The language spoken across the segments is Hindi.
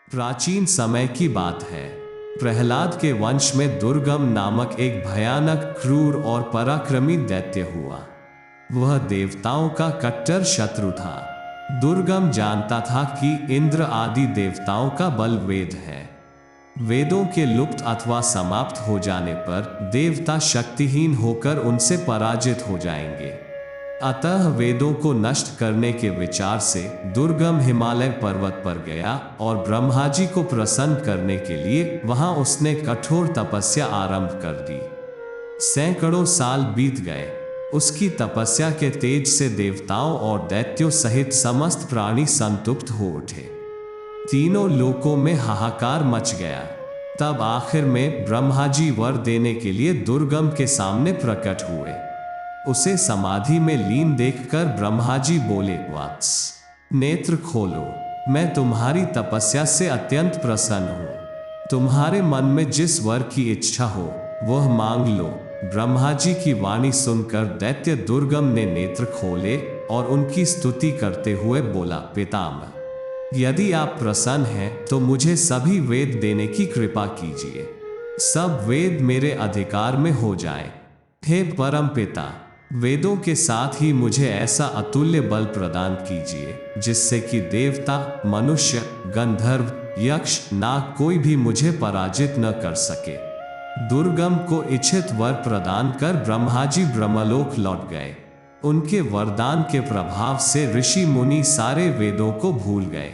प्राचीन समय की बात है। प्रहलाद के वंश में दुर्गम नामक एक भयानक, क्रूर और पराक्रमी दैत्य हुआ। वह देवताओं का कट्टर शत्रु था। दुर्गम जानता था कि इंद्र आदि देवताओं का बल वेद है। वेदों के लुप्त अथवा समाप्त हो जाने पर देवता शक्तिहीन होकर उनसे पराजित हो जाएंगे। अतः वेदों को नष्ट करने के विचार से दुर्गम हिमालय पर्वत पर गया और ब्रह्मा जी को प्रसन्न करने के लिए वहां उसने कठोर तपस्या आरंभ कर दी। सैकड़ों साल बीत गए। उसकी तपस्या के तेज से देवताओं और दैत्यों सहित समस्त प्राणी संतुष्ट हो उठे। तीनों लोकों में हाहाकार मच गया। तब आखिर में ब्रह्मा जी वर देने के लिए दुर्गम के सामने प्रकट हुए। उसे समाधि में लीन देखकर ब्रह्मा जी बोले, वत्स, नेत्र खोलो, मैं तुम्हारी तपस्या से अत्यंत प्रसन्न हूँ। तुम्हारे मन में जिस वर की इच्छा हो वह मांग लो। ब्रह्मा जी की वाणी सुनकर दैत्य दुर्गम ने नेत्र खोले और उनकी स्तुति करते हुए बोला, पितामह, यदि आप प्रसन्न हैं तो मुझे सभी वेद देने की कृपा कीजिए। सब वेद मेरे अधिकार में हो जाएं। हे परम पिता, वेदों के साथ ही मुझे ऐसा अतुल्य बल प्रदान कीजिए जिससे कि देवता, मनुष्य, गंधर्व, यक्ष, नाग कोई भी मुझे पराजित न कर सके। दुर्गम को इच्छित वर प्रदान कर ब्रह्मा जी ब्रह्मलोक लौट गए। उनके वरदान के प्रभाव से ऋषि मुनि सारे वेदों को भूल गए।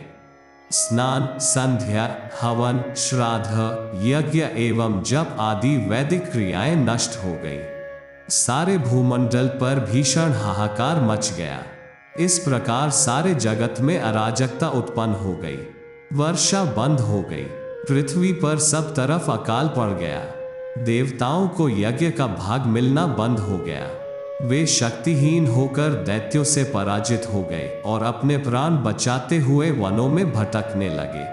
स्नान, संध्या, हवन, श्राद्ध, यज्ञ एवं जप आदि वैदिक क्रियाएं नष्ट हो गई। सारे भूमंडल पर भीषण हाहाकार मच गया। इस प्रकार सारे जगत में अराजकता उत्पन्न हो गई। वर्षा बंद हो गई। पृथ्वी पर सब तरफ अकाल पड़ गया। देवताओं को यज्ञ का भाग मिलना बंद हो गया। वे शक्तिहीन होकर दैत्यों से पराजित हो गए और अपने प्राण बचाते हुए वनों में भटकने लगे।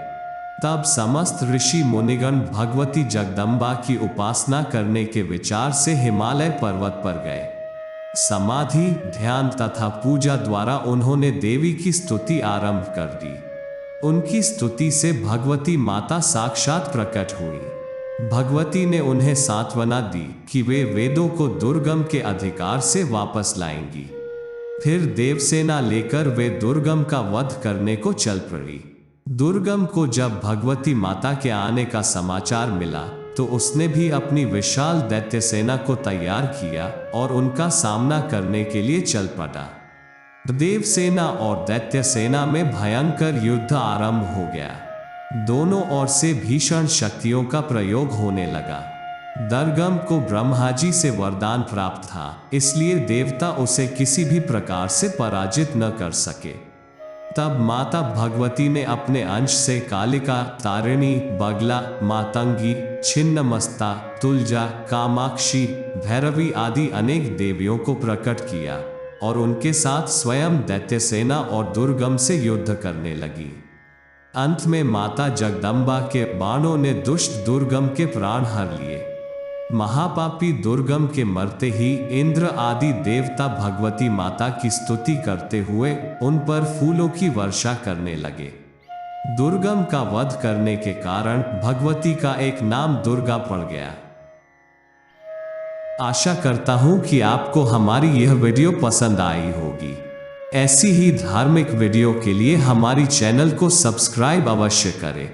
तब समस्त ऋषि मुनिगण भगवती जगदम्बा की उपासना करने के विचार से हिमालय पर्वत पर गए। समाधि, ध्यान तथा पूजा द्वारा उन्होंने देवी की स्तुति आरंभ कर दी। उनकी स्तुति से भगवती माता साक्षात प्रकट हुई। भगवती ने उन्हें सांत्वना दी कि वे वेदों को दुर्गम के अधिकार से वापस लाएंगी। फिर देवसेना लेकर वे दुर्गम का वध करने को चल पड़ी। दुर्गम को जब भगवती माता के आने का समाचार मिला तो उसने भी अपनी विशाल दैत्य सेना को तैयार किया और उनका सामना करने के लिए चल पड़ा। देवसेना और दैत्य सेना में भयंकर युद्ध आरंभ हो गया। दोनों ओर से भीषण शक्तियों का प्रयोग होने लगा। दुर्गम को ब्रह्मा जी से वरदान प्राप्त था, इसलिए देवता उसे किसी भी प्रकार से पराजित न कर सके। तब माता भगवती ने अपने अंश से कालिका, तारिणी, बगला, मातंगी, छिन्नमस्ता, तुलजा, कामाक्षी, भैरवी आदि अनेक देवियों को प्रकट किया और उनके साथ स्वयं दैत्य सेना और दुर्गम से युद्ध करने लगी। अंत में माता जगदम्बा के बाणों ने दुष्ट दुर्गम के प्राण हर लिए। महापापी दुर्गम के मरते ही इंद्र आदि देवता भगवती माता की स्तुति करते हुए उन पर फूलों की वर्षा करने लगे। दुर्गम का वध करने के कारण भगवती का एक नाम दुर्गा पड़ गया। आशा करता हूं कि आपको हमारी यह वीडियो पसंद आई होगी। ऐसी ही धार्मिक वीडियो के लिए हमारी चैनल को सब्सक्राइब अवश्य करें।